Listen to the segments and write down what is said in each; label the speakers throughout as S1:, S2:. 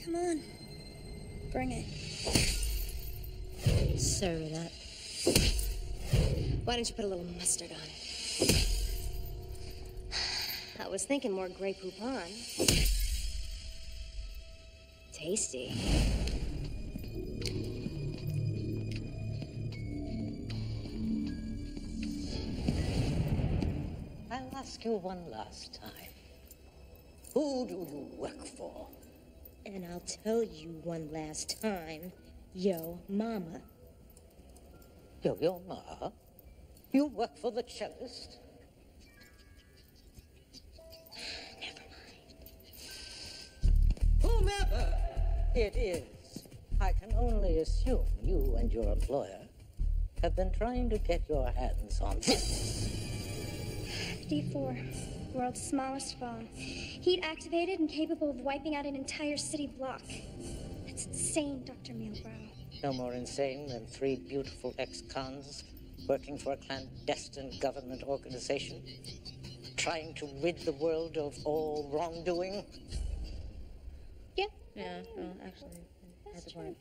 S1: Come on. Bring it.
S2: Serve it up. Why don't you put a little mustard on it? I was thinking more Grey Poupon. Tasty.
S3: I'll ask you one last time. Who do you work for?
S2: And I'll tell you one last time, yo mama.
S3: Yo Ma? You work for the cellist?
S2: Never mind.
S3: Whomever it is, I can only assume you and your employer have been trying to get your hands on this.
S1: D4, world's smallest bomb. Heat activated and capable of wiping out an entire city block. That's insane, Dr. Milbrow.
S3: No more insane than 3 beautiful ex-cons working for a clandestine government organization, trying to rid the world of all wrongdoing.
S2: Yeah. Yeah, well, actually, that's true.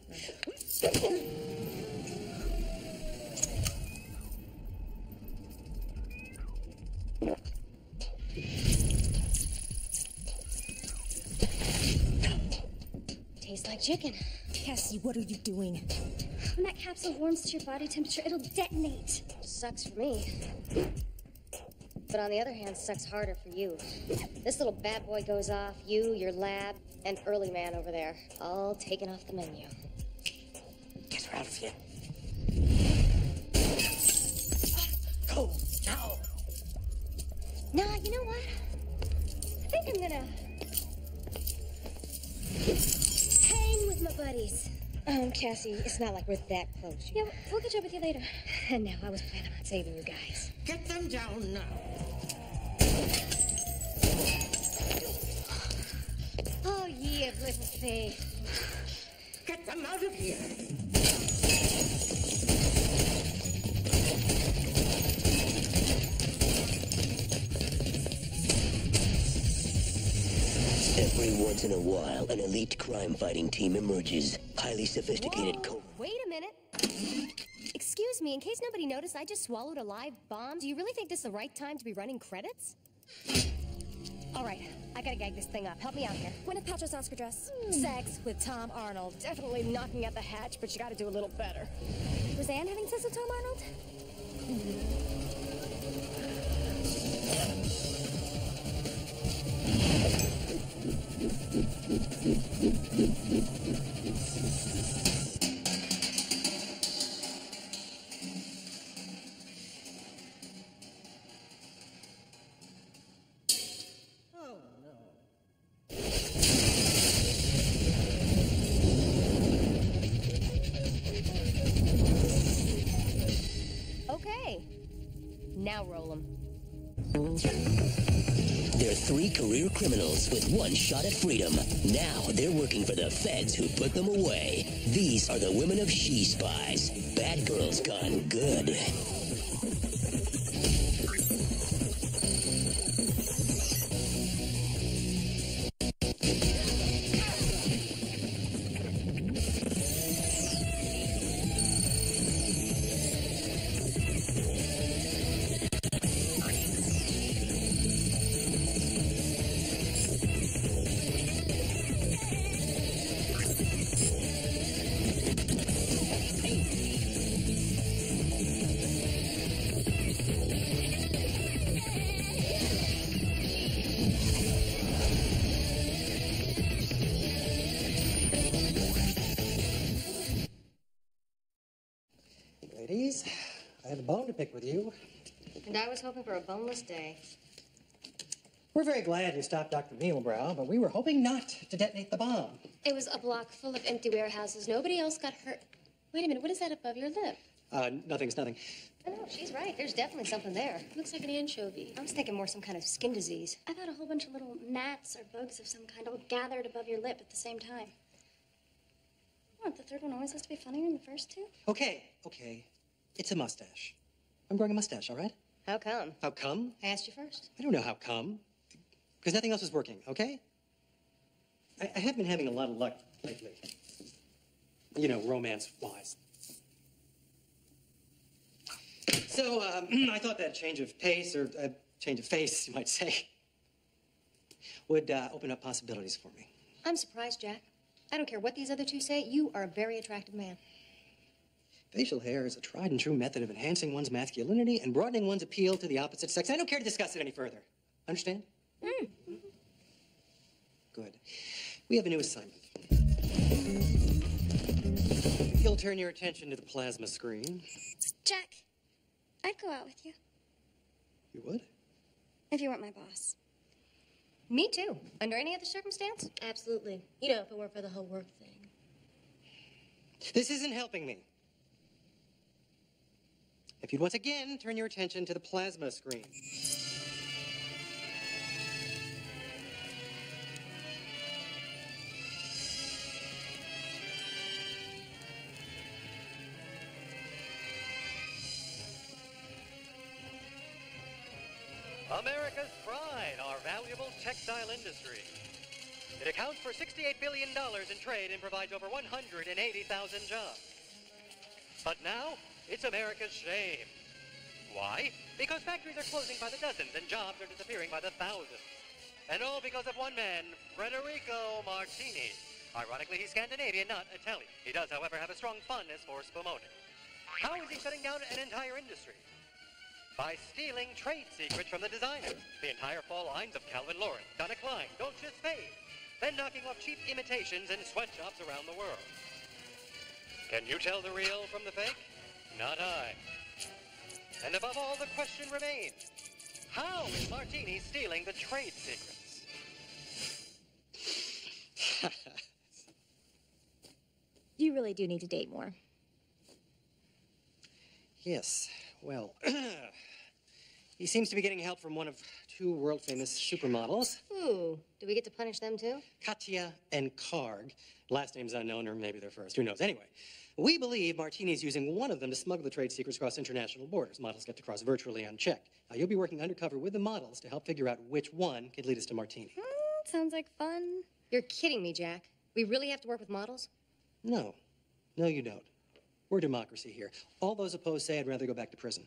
S2: Tastes like chicken.
S4: Cassie, what are you doing?
S1: When that capsule warms to your body temperature, it'll detonate.
S2: Sucks for me. But on the other hand, sucks harder for you. This little bad boy goes off, you, your lab, and Early Man over there, all taken off the menu.
S3: Get her out of here. Go, now.
S2: Nah, you know what? I think I'm gonna hang with my buddies. Cassie, it's not like we're that close.
S1: Yeah, we'll catch up with you later.
S2: And now I was planning on saving you guys.
S3: Get them down now.
S2: Oh, ye of little faith.
S3: Get them out of here.
S5: Every once in a while, an elite crime-fighting team emerges. Highly sophisticated
S2: Wait a minute. Excuse me, in case nobody noticed, I just swallowed a live bomb. Do you really think this is the right time to be running credits? All right, I gotta gag this thing up. Help me out here.
S1: Gwyneth Paltrow's Oscar dress.
S2: Sex with Tom Arnold. Definitely knocking at the hatch, but you gotta do a little better.
S1: Was Anne having sex with Tom Arnold?
S2: Okay. Now roll them.
S5: They're 3 career criminals with 1 shot at freedom. Now they're working for the feds who put them away. These are the women of Spies. Bad girls gone good.
S6: Ladies, I have a bone to pick with you.
S2: And I was hoping for a boneless day.
S6: We're very glad you stopped Dr. Mealbrow, but we were hoping not to detonate the bomb.
S2: It was a block full of empty warehouses. Nobody else got hurt. Wait a minute, what is that above your lip?
S6: Nothing's nothing.
S2: I know, she's right. There's definitely something there. Looks like an anchovy. I was thinking more some kind of skin disease.
S1: I thought a whole bunch of little gnats or bugs of some kind all gathered above your lip at the same time. What, the third one always has to be funnier than the first two?
S6: Okay. It's a mustache. I'm growing a mustache, all right?
S2: How come?
S6: How come?
S2: I asked you first.
S6: I don't know how come. because nothing else is working, okay? I have been having a lot of luck lately. You know, romance-wise. So, I thought that change of pace, or change of face, you might say, would open up possibilities for me.
S2: I'm surprised, Jack. I don't care what these other two say. You are a very attractive man.
S6: Facial hair is a tried and true method of enhancing one's masculinity and broadening one's appeal to the opposite sex. I don't care to discuss it any further. Understand? Good. We have a new assignment. If you'll turn your attention to the plasma screen.
S1: Jack, I'd go out with you.
S6: You would?
S1: If you weren't my boss.
S2: Me too. Under any other circumstance?
S7: Absolutely. You know, if it weren't for the whole work thing.
S6: This isn't helping me. If you'd once again turn your attention to the plasma screen.
S8: America's pride, our valuable textile industry. It accounts for $68 billion in trade and provides over 180,000 jobs. But now, it's America's shame. Why? Because factories are closing by the dozens and jobs are disappearing by the thousands. And all because of one man, Federico Martini. Ironically, he's Scandinavian, not Italian. He does, however, have a strong fondness for spumoni. How is he shutting down an entire industry? By stealing trade secrets from the designers. The entire fall lines of Calvin Lauren, Donna Klein, Dolce Spade. Then knocking off cheap imitations in sweatshops around the world. Can you tell the real from the fake? Not I. And above all, the question remains. How is Martini stealing the trade secrets?
S7: You really do need to date more.
S6: Yes, well, he seems to be getting help from one of two world-famous supermodels.
S2: Ooh, do we get to punish them too?
S6: Katya and Karg. Last name's unknown, or maybe they're first. Who knows? Anyway, we believe Martini's using one of them to smuggle the trade secrets across international borders. Models get to cross virtually unchecked. Now, you'll be working undercover with the models to help figure out which one could lead us to Martini.
S1: Sounds like fun.
S2: You're kidding me, Jack. We really have to work with models?
S6: No. No, you don't. We're democracy here. All those opposed say I'd rather go back to prison.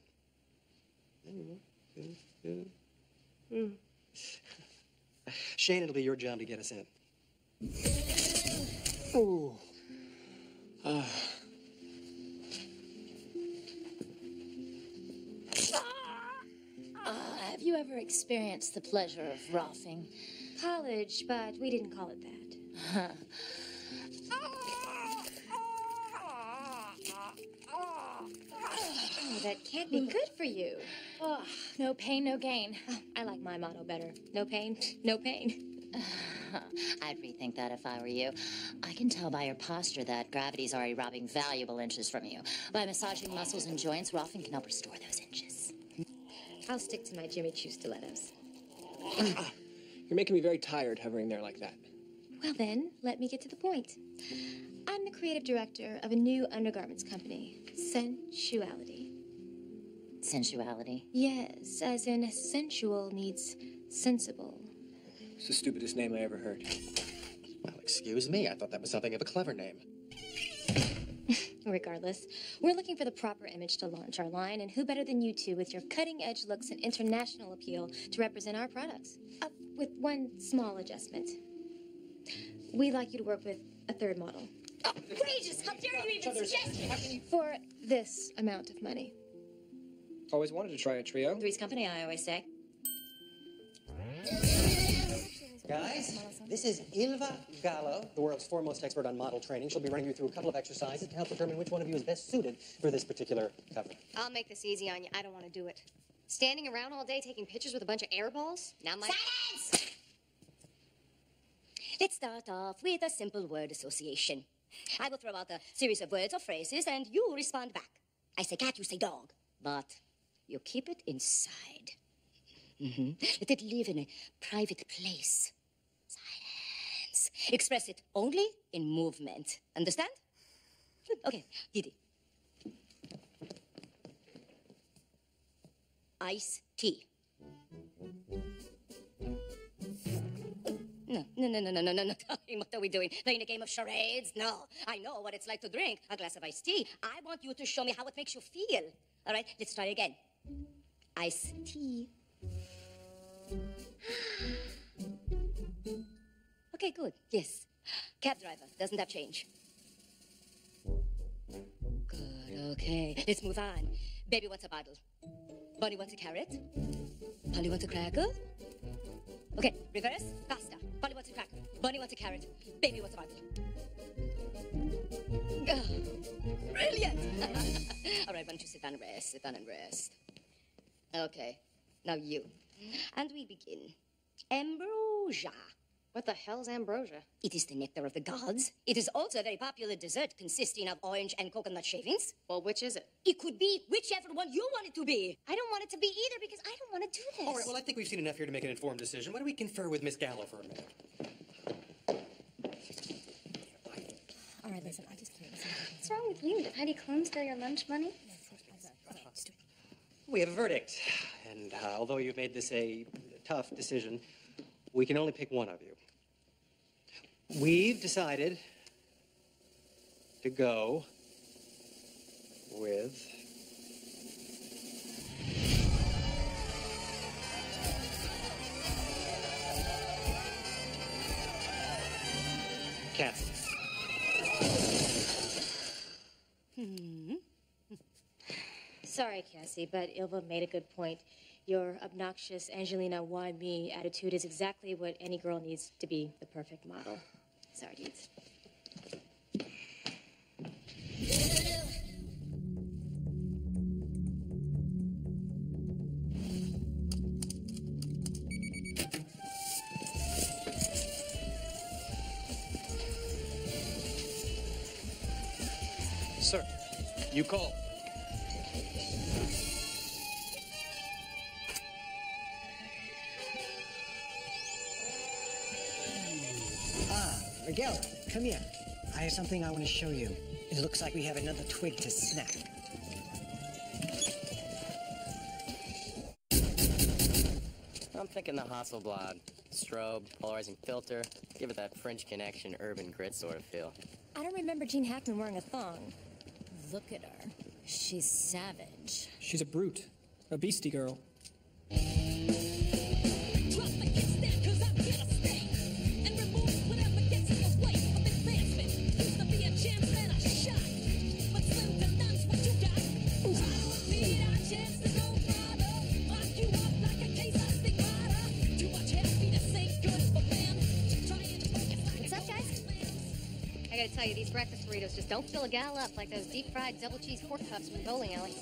S6: Shane, it'll be your job to get us in.
S9: Ooh.
S7: Have you ever experienced the pleasure of roughing?
S1: College, but we didn't call it that.
S2: Oh, that can't be good for you.
S7: Oh, no pain, no gain.
S2: Oh, I like my motto better. No pain, no pain.
S7: I'd rethink that if I were you. I can tell by your posture that gravity's already robbing valuable inches from you. By massaging muscles and joints, roughing can help restore those inches.
S2: I'll stick to my Jimmy Choo stilettos.
S9: You're making me very tired hovering there like that.
S1: Well then, let me get to the point. I'm the creative director of a new undergarments company, Sensuality.
S7: Sensuality?
S1: Yes, as in sensual meets sensible.
S9: It's the stupidest name I ever heard.
S6: Well, excuse me. I thought that was something of a clever name.
S1: Regardless, we're looking for the proper image to launch our line, and who better than you two with your cutting-edge looks and international appeal to represent our products? With one small adjustment. We'd like you to work with a third model.
S7: Outrageous! How dare you even suggest it?
S1: For this amount of money.
S9: Always wanted to try a trio.
S7: Three's company, I always say.
S6: Guys, this is Ilva Gallo, the world's foremost expert on model training. She'll be running you through a couple of exercises to help determine which one of you is best suited for this particular cover.
S2: I'll make this easy on you. I don't want to do it. Standing around all day taking pictures with a bunch of air balls? Not my...
S7: Silence! Let's start off with a simple word association. I will throw out a series of words or phrases, and you respond back. I say cat, you say dog. But you keep it inside. Let it live in a private place. Silence. Express it only in movement. Understand? Okay, Didi. Iced tea. No. What are we doing? Playing a game of charades? No. I know what it's like to drink a glass of iced tea. I want you to show me how it makes you feel. All right, let's try again. Iced tea. Okay, good. Yes. Cab driver doesn't have change. Good, okay. Let's move on. Baby wants a bottle. Bunny wants a carrot. Polly wants a cracker. Okay, reverse. Pasta. Polly wants a cracker. Bunny wants a carrot. Baby wants a bottle. Brilliant! All right, why don't you sit down and rest? Sit down and rest. Okay, now you. And we begin. Ambrosia.
S1: What the hell's ambrosia?
S7: It is the nectar of the gods. It is also a very popular dessert consisting of orange and coconut shavings.
S1: Well, which is it?
S7: It could be whichever one you want it to be.
S1: I don't want it to be either because I don't want to do this.
S6: All right, well, I think we've seen enough here to make an informed decision. Why don't we confer with Miss Gallo for a minute?
S2: All right, listen, I just can't listen.
S1: What's wrong with you? Did Heidi Klum steal your lunch money?
S6: We have a verdict, and although you've made this a tough decision, we can only pick one of you. We've decided to go with Cassie.
S1: Sorry, Cassie, but Ilva made a good point. Your obnoxious Angelina why me attitude is exactly what any girl needs to be the perfect model. Sorry, dudes.
S10: Sir, you call.
S11: Miguel, come here. I have something I want to show you. It looks like we have another twig to snap.
S12: I'm thinking the Hasselblad. Strobe, polarizing filter. Give it that French Connection, urban grit sort of feel.
S2: I don't remember Gene Hackman wearing a thong. Look at her. She's savage.
S9: She's a brute. A beastie girl.
S2: I gotta tell you, these breakfast burritos just don't fill a gal up like those deep-fried double-cheese pork cups from the bowling alley.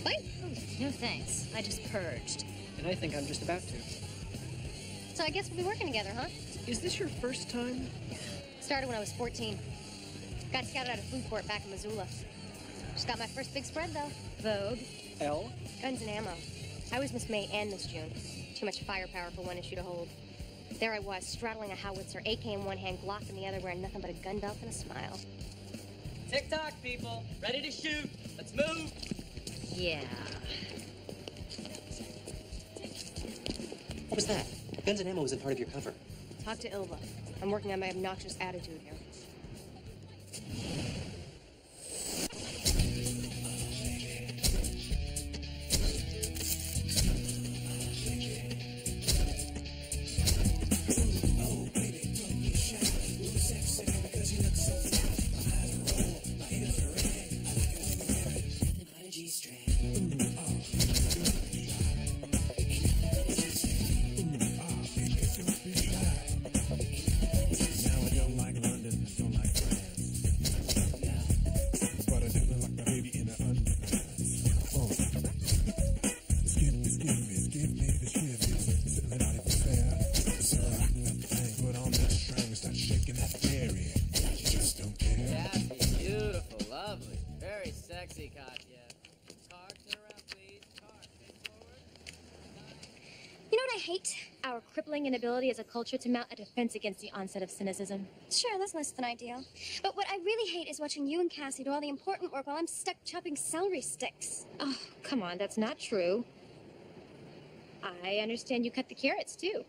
S2: Wait. No thanks. I just purged.
S9: And I think I'm just about to.
S2: So I guess we'll be working together, huh?
S9: Is this your first time?
S2: Started when I was 14. Got scouted out of food court back in Missoula. Just got my first big spread, though. Vogue.
S9: L?
S2: Guns and ammo. I was Miss May and Miss June. Too much firepower for one issue to hold. There I was, straddling a howitzer, AK in one hand, Glock in the other, wearing nothing but a gun belt and a smile.
S12: Tick-tock, people. Ready to shoot. Let's move.
S2: Yeah.
S6: What was that? Guns and ammo isn't part of your cover.
S2: Talk to Ilva. I'm working on my obnoxious attitude here. Our crippling inability as a culture to mount a defense against the onset of cynicism.
S1: Sure, that's less than ideal. But what I really hate is watching you and Cassie do all the important work while I'm stuck chopping celery sticks.
S2: Oh, come on, that's not true. I understand you cut the carrots, too.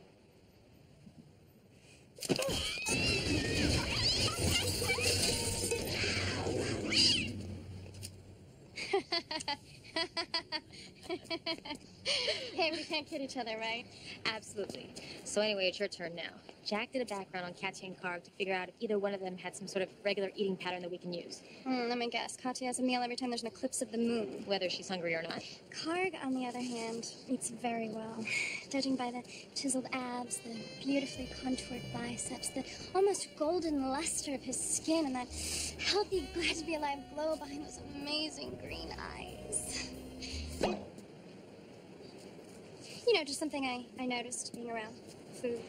S2: Hey, we can't kid each other, right?
S1: Absolutely. So anyway, it's your turn now. Jack did a background on Katya and Karg to figure out if either one of them had some sort of regular eating pattern that we can use.
S2: Let me guess. Katya has a meal every time there's an eclipse of the moon.
S1: Whether she's hungry or not.
S2: Karg, on the other hand, eats very well. Judging by the chiseled abs, the beautifully contoured biceps, the almost golden luster of his skin, and that healthy, glad-to-be-alive glow behind those amazing green eyes. You know, just something I noticed being around food.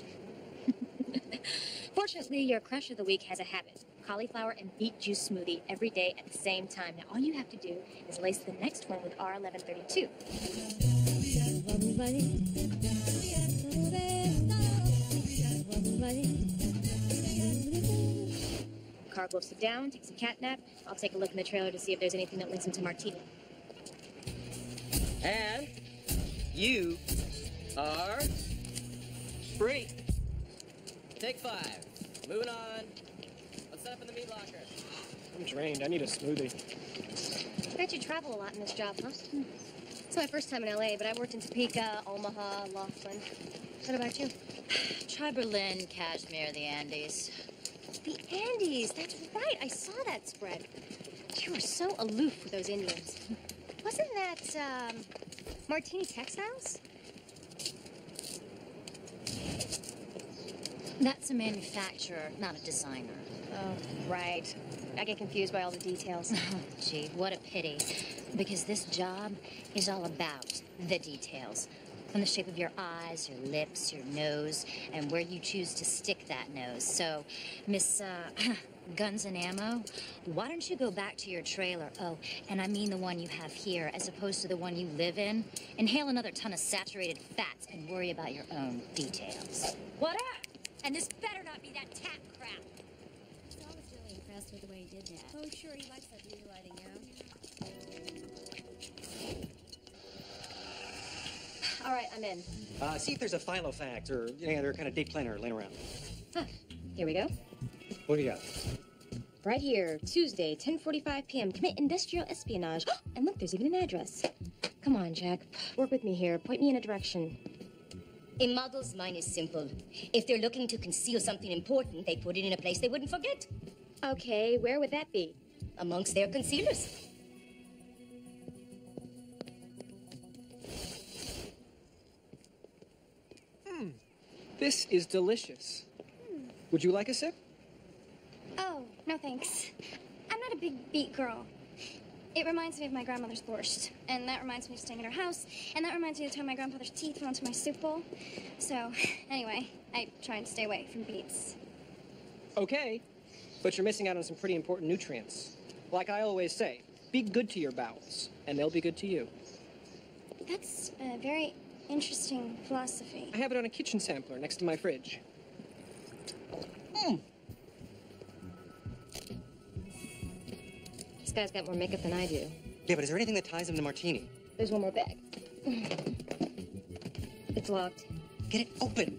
S1: Fortunately, your crush of the week has a habit. Cauliflower and beet juice smoothie every day at the same time. Now, all you have to do is lace the next one with R1132. Karg will sit down, take some cat nap. I'll take a look in the trailer to see if there's anything that links him to Martini.
S9: And you are free.
S12: Take 5. Moving on. Let's set up in the meat locker.
S9: I'm drained. I need a smoothie.
S2: I bet you travel a lot in this job, huh? It's my first time in L.A., but I've worked in Topeka, Omaha, Laughlin. What about you?
S7: Try Berlin, Kashmir, the Andes.
S2: The Andes, that's right. I saw that spread. You were so aloof with those Indians. Wasn't that, Martini Textiles?
S7: That's a manufacturer, not a designer.
S2: Oh, right. I get confused by all the details.
S7: Oh, gee, what a pity. Because this job is all about the details. From the shape of your eyes, your lips, your nose, and where you choose to stick that nose. So, Miss, Guns and Ammo, why don't you go back to your trailer? Oh, and I mean the one you have here, as opposed to the one you live in. Inhale another ton of saturated fats and worry about your own details. What up? And this better not be that tap crap.
S10: I was really impressed with the way he did that. Oh, sure, he likes that beauty lighting, yeah.
S1: All right, I'm in.
S6: See if there's a Filofax or any other kind of date planner laying around.
S1: Huh. Here we go.
S6: What do you got?
S1: Right here, Tuesday, 10:45 p.m. Commit industrial espionage. And look, there's even an address. Come on, Jack. Work with me here. Point me in a direction.
S7: A model's mind is simple. If they're looking to conceal something important, they put it in a place they wouldn't forget.
S1: Okay, where would that be?
S7: Amongst their concealers.
S9: This is delicious. Would you like a sip?
S2: Oh, no thanks. I'm not a big beet girl. It reminds me of my grandmother's borscht, and that reminds me of staying at her house, and that reminds me of the time my grandfather's teeth went onto my soup bowl. So, anyway, I try and stay away from beets.
S9: Okay, but you're missing out on some pretty important nutrients. Like I always say, be good to your bowels, and they'll be good to you.
S2: That's a very interesting philosophy.
S9: I have it on a kitchen sampler next to my fridge.
S1: This guy's got more makeup than I do.
S6: Yeah, but is there anything that ties him to Martini?
S1: There's one more bag. It's locked.
S6: Get it open.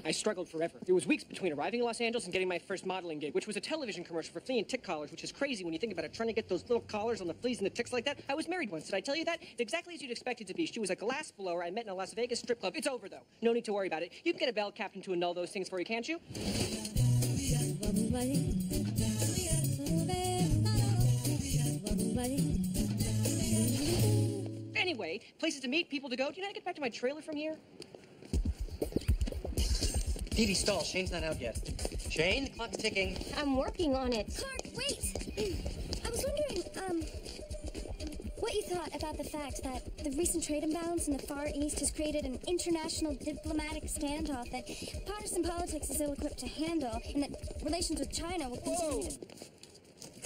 S9: I struggled forever. It was weeks between arriving in Los Angeles and getting my first modeling gig, which was a television commercial for flea and tick collars, which is crazy when you think about it, trying to get those little collars on the fleas and the ticks like that. I was married once. Did I tell you that? Exactly as you'd expect it to be. She was a glass blower I met in a Las Vegas strip club. It's over, though. No need to worry about it. You can get a bell captain to annul those things for you, can't you? Anyway, places to meet, people to go. Do you know how to get back to my trailer from here?
S6: Phoebe, stall. Shane's not out yet. Shane, the clock's ticking.
S1: I'm working on it.
S2: Clark, wait! I was wondering, what you thought about the fact that the recent trade imbalance in the Far East has created an international diplomatic standoff that partisan politics is ill-equipped to handle, and that relations with China will continue to...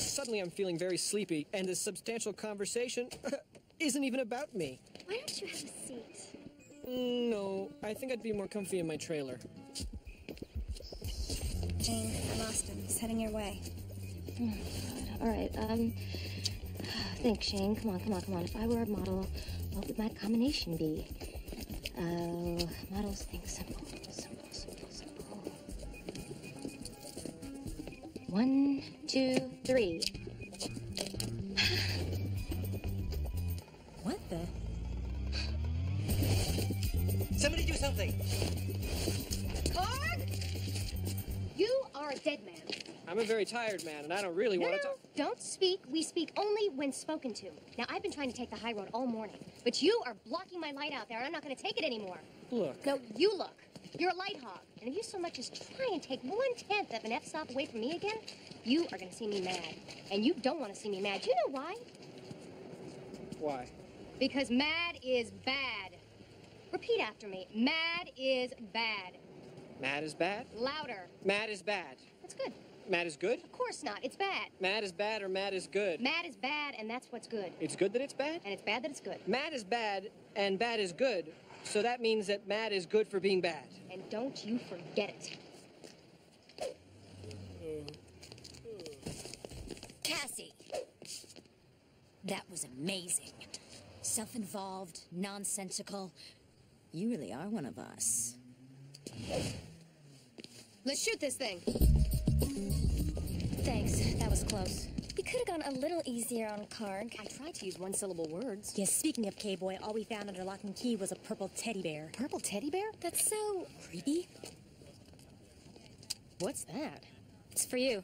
S9: Suddenly I'm feeling very sleepy, and this substantial conversation isn't even about me.
S2: Why don't you have a seat?
S9: No, I think I'd be more comfy in my trailer.
S2: Jane, I lost him. He's heading your way.
S1: Oh, God. All right, think, Shane. Come on. If I were a model, what would my combination be? Models think simple. 1, 2, 3.
S6: Somebody do something.
S1: Clark! You are a dead man.
S9: I'm a very tired man, and I don't really want to talk.
S1: Don't speak. We speak only when spoken to. Now, I've been trying to take the high road all morning, but you are blocking my light out there, and I'm not going to take it anymore.
S9: Look.
S1: No, you look. You're a light hog. And if you so much as try and take 1/10 of an F-stop away from me again, you are going to see me mad. And you don't want to see me mad. You know why?
S9: Why?
S1: Because mad is bad. Repeat after me. Mad is bad.
S9: Mad is bad?
S1: Louder.
S9: Mad is bad.
S1: That's good.
S9: Mad is good?
S1: Of course not. It's bad.
S9: Mad is bad or mad is good?
S1: Mad is bad, and that's what's good.
S9: It's good that it's bad?
S1: And it's bad that it's good.
S9: Mad is bad, and bad is good. So that means that mad is good for being bad.
S1: And don't you forget it.
S4: Cassie. That was amazing. Self-involved, nonsensical. You really are one of us.
S1: Let's shoot this thing.
S2: Thanks. That was close. You could have gone a little easier on Karg.
S1: I tried to use one-syllable words.
S4: Yes, speaking of K-Boy, all we found under lock and key was a purple teddy bear.
S1: Purple teddy bear?
S2: That's so
S4: Creepy?
S1: What's that?
S2: It's for you.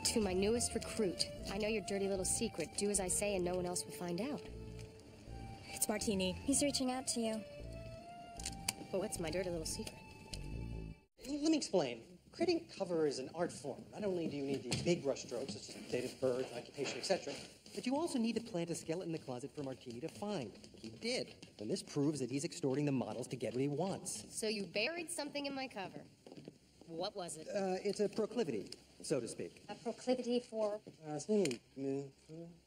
S1: To my newest recruit. I know your dirty little secret. Do as I say and no one else will find out.
S4: It's Martini.
S2: He's reaching out to you.
S1: But what's my dirty little secret?
S6: Let me explain. Creating cover is an art form. Not only do you need the big brush strokes, such as date of birth, occupation, etc., but you also need to plant a skeleton in the closet for Martini to find. He did. And this proves that he's extorting the models to get what he wants.
S1: So you buried something in my cover. What was it?
S6: It's a proclivity, so to speak.
S1: A proclivity for... You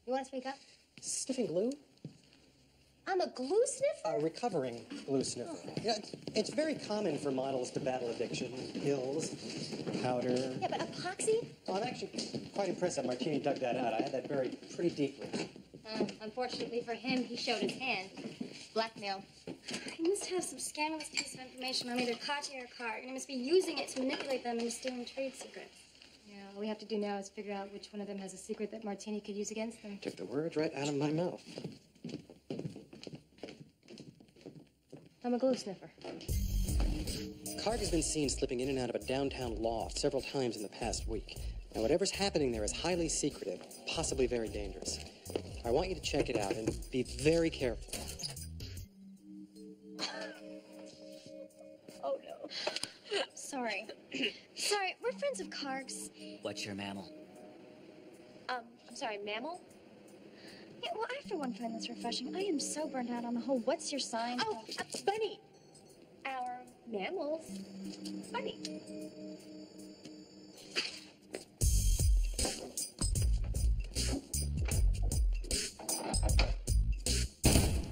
S1: want to speak up?
S6: Sniffing glue?
S1: I'm a glue sniffer?
S6: A recovering glue sniffer. Yeah, it's very common for models to battle addiction. Pills, powder.
S1: Yeah, but epoxy?
S6: Oh, I'm actually quite impressed that Martini dug that out. I had that buried pretty deeply.
S1: Unfortunately for him, he showed his hand. Blackmail.
S2: He must have some scandalous piece of information on either Katya or Karg, and he must be using it to manipulate them into stealing trade secrets.
S1: Yeah, all we have to do now is figure out which one of them has a secret that Martini could use against them.
S6: Took the words right out of my mouth.
S1: I'm a glue sniffer.
S6: Karg has been seen slipping in and out of a downtown loft several times in the past week. Now, whatever's happening there is highly secretive, possibly very dangerous. I want you to check it out and be very careful.
S2: Oh, no. Sorry. Sorry, we're friends of Karg's.
S13: What's your mammal?
S1: I'm sorry, mammal?
S2: Yeah, well, I for one find this refreshing. I am so burnt out on the whole what's your sign?
S1: Oh, bunny.
S2: Our
S1: Mammals? Bunny.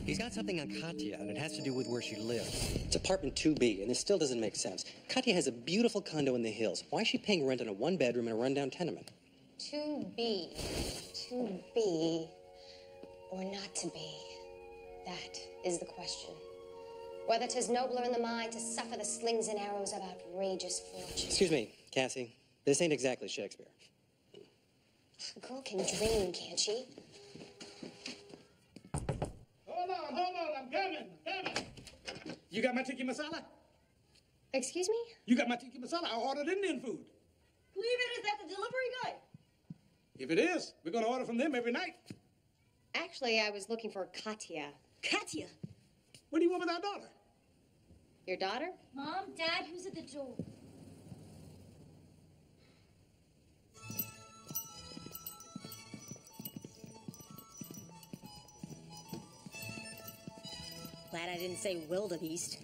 S6: He's got something on Katya, and it has to do with where she lives. It's apartment 2B, and this still doesn't make sense. Katya has a beautiful condo in the hills. Why is she paying rent on a one-bedroom in a rundown tenement?
S1: 2B. 2B. Or not to be. That is the question. Whether 'tis nobler in the mind to suffer the slings and arrows of outrageous fortune.
S6: Excuse me, Cassie. This ain't exactly Shakespeare.
S1: A girl can dream, can't she?
S14: Hold on, I'm coming. You got my tikka masala?
S1: Excuse me?
S14: You got my tikka masala? I ordered Indian food.
S15: Cleveland, is that the delivery guy?
S14: If it is, we're going to order from them every night.
S1: Actually, I was looking for Katya.
S15: Katya?
S14: What do you want with our daughter?
S1: Your daughter?
S2: Mom, Dad, who's at the door?
S4: Glad I didn't say wildebeest.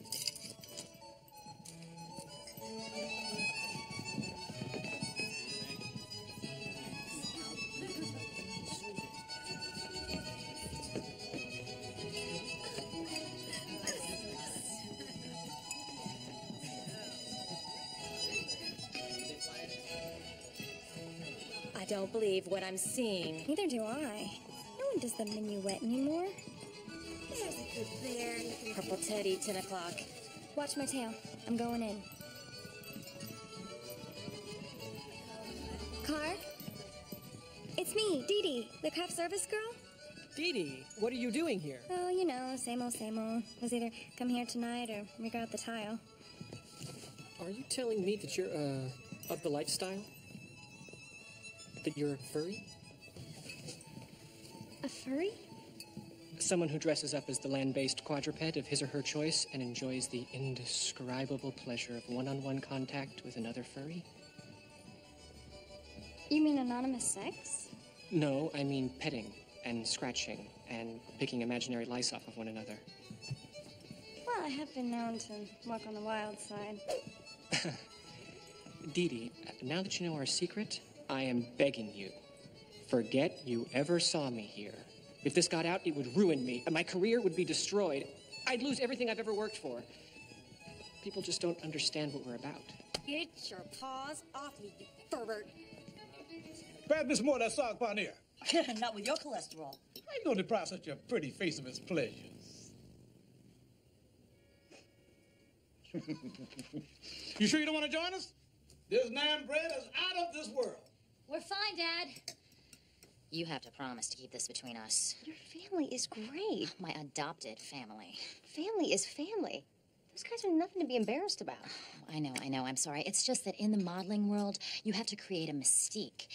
S4: I don't believe what I'm seeing.
S2: Neither do I. No one does the minuet anymore.
S4: There's a good bear. Purple teddy, 10 o'clock.
S2: Watch my tail. I'm going in. Karg? me, Dee Dee, the craft service girl.
S9: Dee Dee, what are you doing here?
S2: Oh, you know, same old, same old. Was either come here tonight or rig out the tile.
S9: Are you telling me that you're, of the lifestyle? That you're a furry?
S2: A furry?
S9: Someone who dresses up as the land-based quadruped of his or her choice and enjoys the indescribable pleasure of one-on-one contact with another furry?
S2: You mean anonymous sex?
S9: No, I mean petting and scratching and picking imaginary lice off of one another.
S2: Well, I have been known to walk on the wild side.
S9: Dee Dee, now that you know our secret, I am begging you, forget you ever saw me here. If this got out, it would ruin me. My career would be destroyed. I'd lose everything I've ever worked for. People just don't understand what we're about.
S15: Get your paws off me, you pervert.
S14: Grab this more of that sock on here.
S15: Not with your cholesterol.
S14: I ain't gonna deprive such a pretty face of its pleasures. You sure you don't want to join us? This naan bread is out of this world.
S7: We're fine, Dad. You have to promise to keep this between us.
S1: Your family is great.
S7: My adopted family.
S1: Family is family. Those guys are nothing to be embarrassed about.
S7: I know, I'm sorry. It's just that in the modeling world, you have to create a mystique.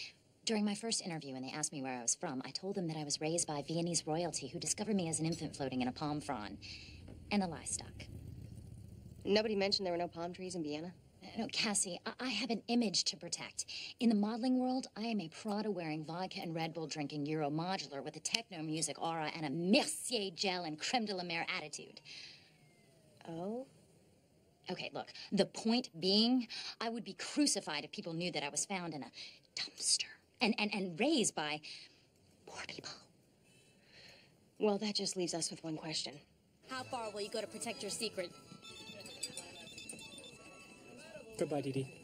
S7: During my first interview, when they asked me where I was from, I told them that I was raised by Viennese royalty who discovered me as an infant floating in a palm frond. And the lie stuck.
S1: Nobody mentioned there were no palm trees in Vienna?
S7: No, Cassie, I have an image to protect. In the modeling world, I am a Prada-wearing, vodka and Red Bull drinking Euro modular with a techno music aura and a Mercier gel and creme de la mer attitude.
S1: Oh?
S7: Okay, look, the point being, I would be crucified if people knew that I was found in a dumpster and raised by poor people.
S1: Well, that just leaves us with one question.
S15: How far will you go to protect your secret?
S9: Goodbye, Dee Dee.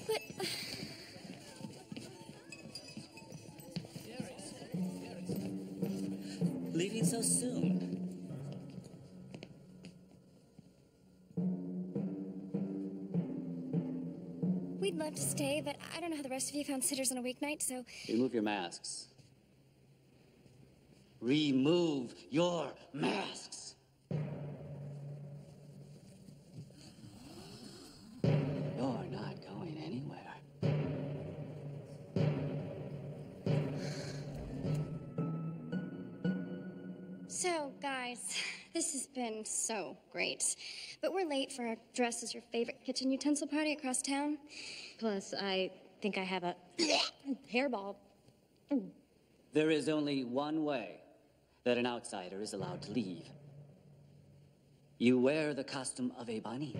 S2: But...
S5: Leaving so soon?
S2: We'd love to stay, but I don't know how the rest of you found sitters on a weeknight, so...
S5: Remove your masks. Remove your masks. You're not going anywhere.
S2: So, guys, this has been so great. But we're late for our dress as your favorite kitchen utensil party across town.
S1: Plus, I think I have a hairball.
S5: There is only one way that an outsider is allowed to leave. You wear the costume of a bunny,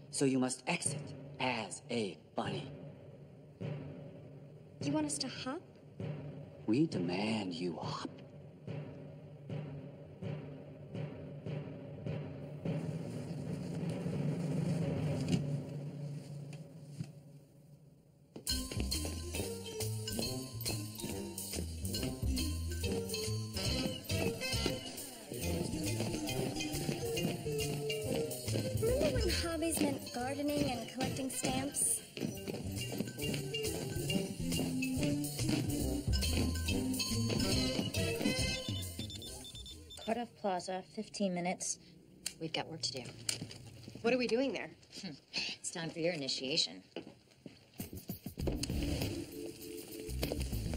S5: so you must exit as a bunny.
S2: You want us to hop?
S5: We demand you hop.
S2: Remember when hobbies meant gardening and collecting stamps?
S7: Cardiff Plaza, 15 minutes. We've got work to do.
S1: What are we doing there?
S7: It's time for your initiation.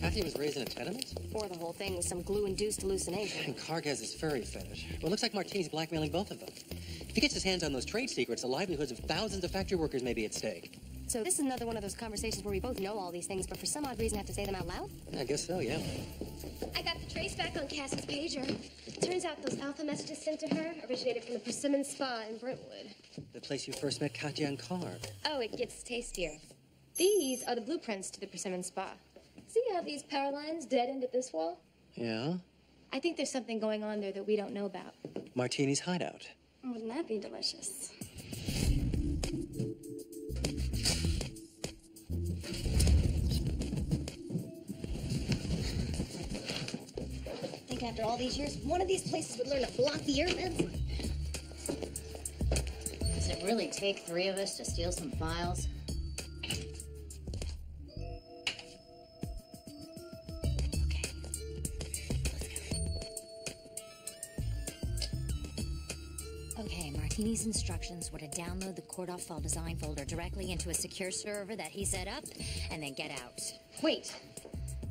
S6: Kathy was raised in a tenement?
S1: Or the whole thing was some glue-induced hallucination.
S6: And Karg has his furry fetish. Well, it looks like Martini's blackmailing both of them. If he gets his hands on those trade secrets, the livelihoods of thousands of factory workers may be at stake.
S1: So this is another one of those conversations where we both know all these things, but for some odd reason have to say them out loud?
S6: I guess so, yeah.
S13: I got the trace back on Cassie's pager. Turns out those alpha messages sent to her originated from the Persimmon Spa in Brentwood.
S6: The place you first met Katya and Karg.
S13: Oh, it gets tastier. These are the blueprints to the Persimmon Spa. See how these power lines dead end at this wall?
S6: Yeah?
S13: I think there's something going on there that we don't know about.
S6: Martini's hideout.
S2: Wouldn't that be delicious?
S15: Think after all these years, one of these places would learn to block the air vents?
S7: Does it really take 3 of us to steal some files?
S16: Martini's instructions were to download the Kordoff file design folder directly into a secure server that he set up, and then get out.
S13: Wait.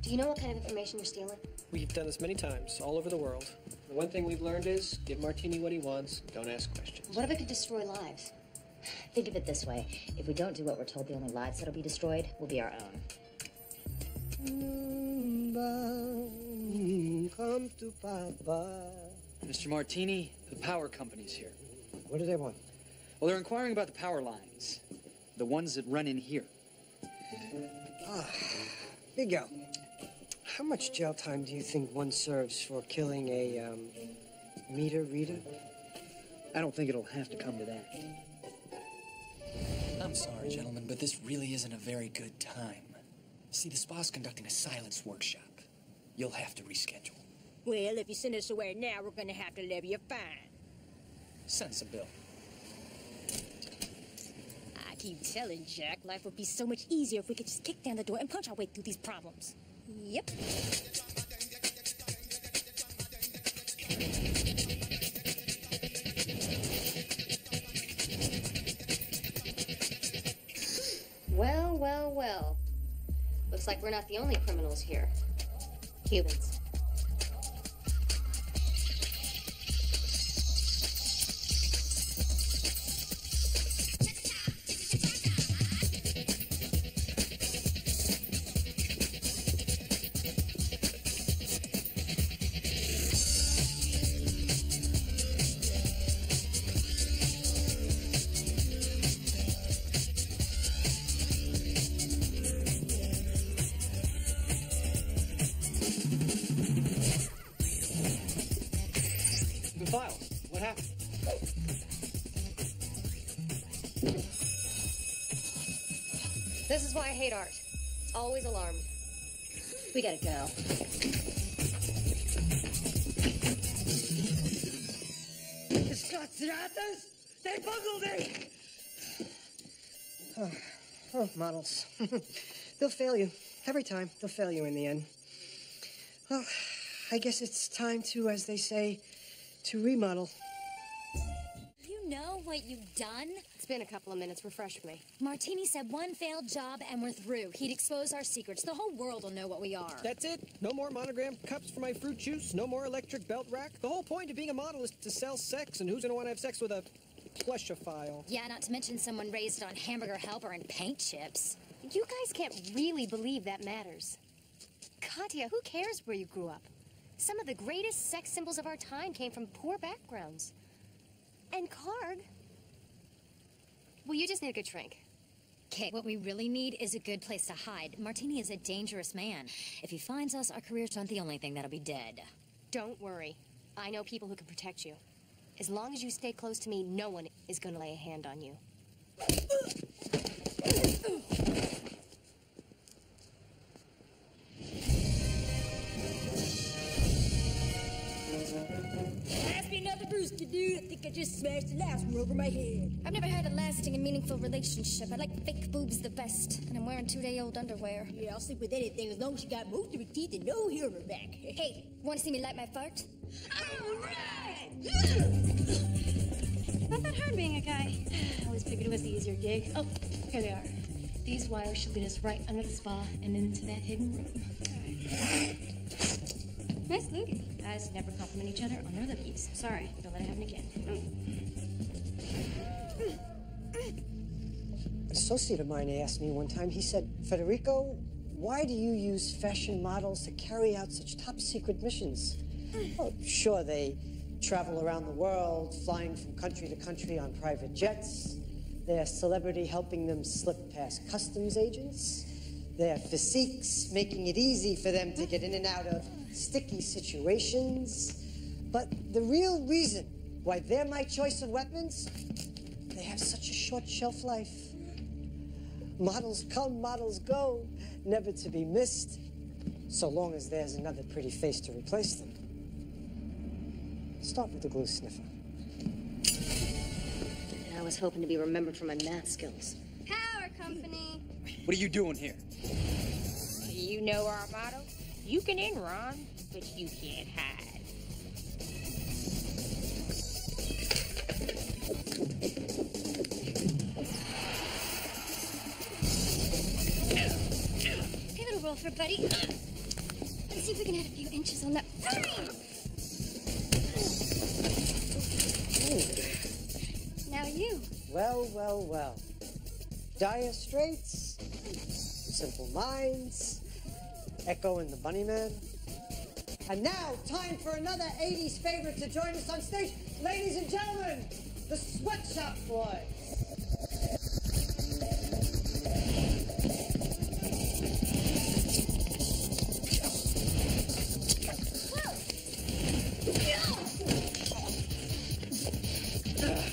S13: Do you know what kind of information you're stealing?
S9: We've done this many times, all over the world. The one thing we've learned is, give Martini what he wants, don't ask questions.
S7: What if it could destroy lives? Think of it this way. If we don't do what we're told, the only lives that'll be destroyed will be our own.
S11: Come to Papa.
S17: Mr. Martini, the power company's here.
S11: What do they want?
S17: Well, they're inquiring about the power lines. The ones that run in here.
S11: Big Al, how much jail time do you think one serves for killing a, meter reader?
S17: I don't think it'll have to come to that.
S18: I'm sorry, gentlemen, but this really isn't a very good time. See, the spa's conducting a silence workshop. You'll have to reschedule.
S10: Well, if you send us away now, we're gonna have to levy a fine.
S18: Send us a bill.
S10: I keep telling Jack, life would be so much easier if we could just kick down the door and punch our way through these problems. Yep.
S13: Well, well, well. Looks like we're not the only criminals here. Cubans. This is why I hate art. It's always alarmed.
S7: We gotta go.
S11: Desgraciados! They bungled it! Oh, models. They'll fail you. Every time, they'll fail you in the end. Well, I guess it's time to, as they say, to remodel.
S16: You know what you've done?
S13: It's been a couple of minutes. Refresh me.
S16: Martini said one failed job and we're through. He'd expose our secrets. The whole world will know what we are.
S9: That's it. No more monogrammed cups for my fruit juice. No more electric belt rack. The whole point of being a model is to sell sex, and who's going to want to have sex with a plushophile?
S16: Yeah, not to mention someone raised on hamburger helper and paint chips.
S13: You guys can't really believe that matters. Katya, who cares where you grew up? Some of the greatest sex symbols of our time came from poor backgrounds. And Karg... Well, you just need a good drink.
S16: Okay, what we really need is a good place to hide. Martini is a dangerous man. If he finds us, our careers aren't the only thing that'll be dead.
S13: Don't worry. I know people who can protect you. As long as you stay close to me, no one is going to lay a hand on you.
S10: Pass me another brewski, dude. I think I just smashed the last one over my head.
S2: I've never had a lasting and meaningful relationship. I like fake boobs the best, and I'm wearing 2-day-old underwear.
S10: Yeah, I'll sleep with anything as long as she got most of her teeth and no hair on her back.
S2: Hey, want to see me light my fart?
S10: All right!
S13: Not that hard being a guy. I always figured it was the easier gig. Oh, here they are. These wires should lead us right under the spa and into that hidden room. Nice loogie. Guys never compliment each other on their loogies. Sorry, don't let it happen again.
S11: An associate of mine asked me one time, he said, Federico, why do you use fashion models to carry out such top-secret missions? Well, sure, they travel around the world, flying from country to country on private jets. Their celebrity helping them slip past customs agents. Their physiques making it easy for them to get in and out of sticky situations. But the real reason why they're my choice of weapons, they have such a short shelf life. Models come, models go, never to be missed, so long as there's another pretty face to replace them. Start with the glue sniffer.
S7: And I was hoping to be remembered for my math skills.
S13: Power company.
S17: What are you doing here?
S10: You know our motto? You can Enron, but you can't hide.
S2: Give it a roll for buddy. Let's see if we can add a few inches on that frame. Now you.
S11: Well, well, well. Dire straits, simple minds, Echo and the Bunnyman. And now, time for another 80s favorite to join us on stage. Ladies and gentlemen, the Sweatshop Boys.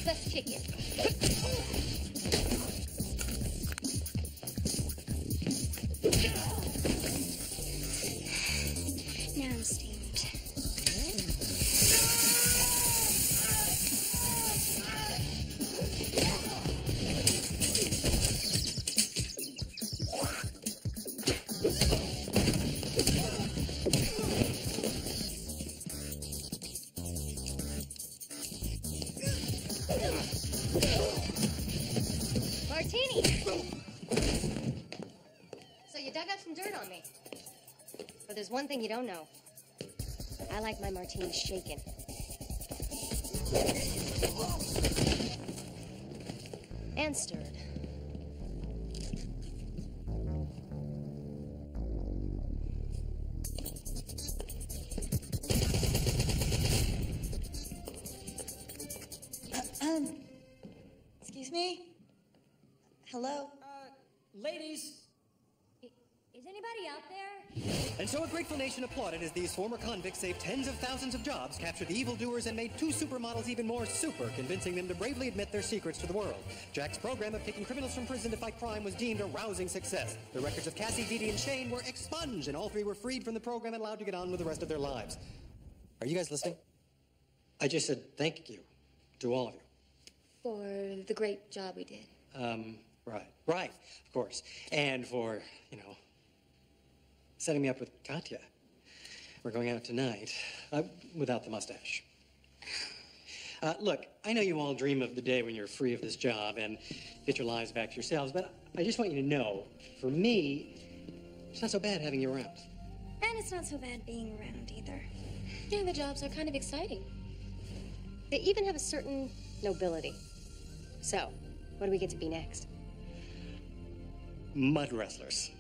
S1: Let's kick it.
S2: Now I'm steamed.
S1: Martini! So you dug up some dirt on me. But there's one thing you don't know. I like my martinis shaken. And stirred.
S15: Excuse me? Hello?
S9: Ladies.
S1: Is anybody out there?
S6: And so a grateful nation applauded as these former convicts saved tens of thousands of jobs, captured the evildoers, and made 2 supermodels even more super, convincing them to bravely admit their secrets to the world. Jack's program of taking criminals from prison to fight crime was deemed a rousing success. The records of Cassie, Dee Dee, and Shane were expunged, and all 3 were freed from the program and allowed to get on with the rest of their lives. Are you guys listening? I just said thank you to all of you.
S1: For the great job we did.
S6: Right, of course. And for, setting me up with Katya. We're going out tonight, without the mustache. Look, I know you all dream of the day when you're free of this job and get your lives back to yourselves, but I just want you to know, for me, it's not so bad having you around.
S2: And it's not so bad being around either.
S1: Yeah, the jobs are kind of exciting. They even have a certain nobility. So, what do we get to be next?
S6: Mud wrestlers.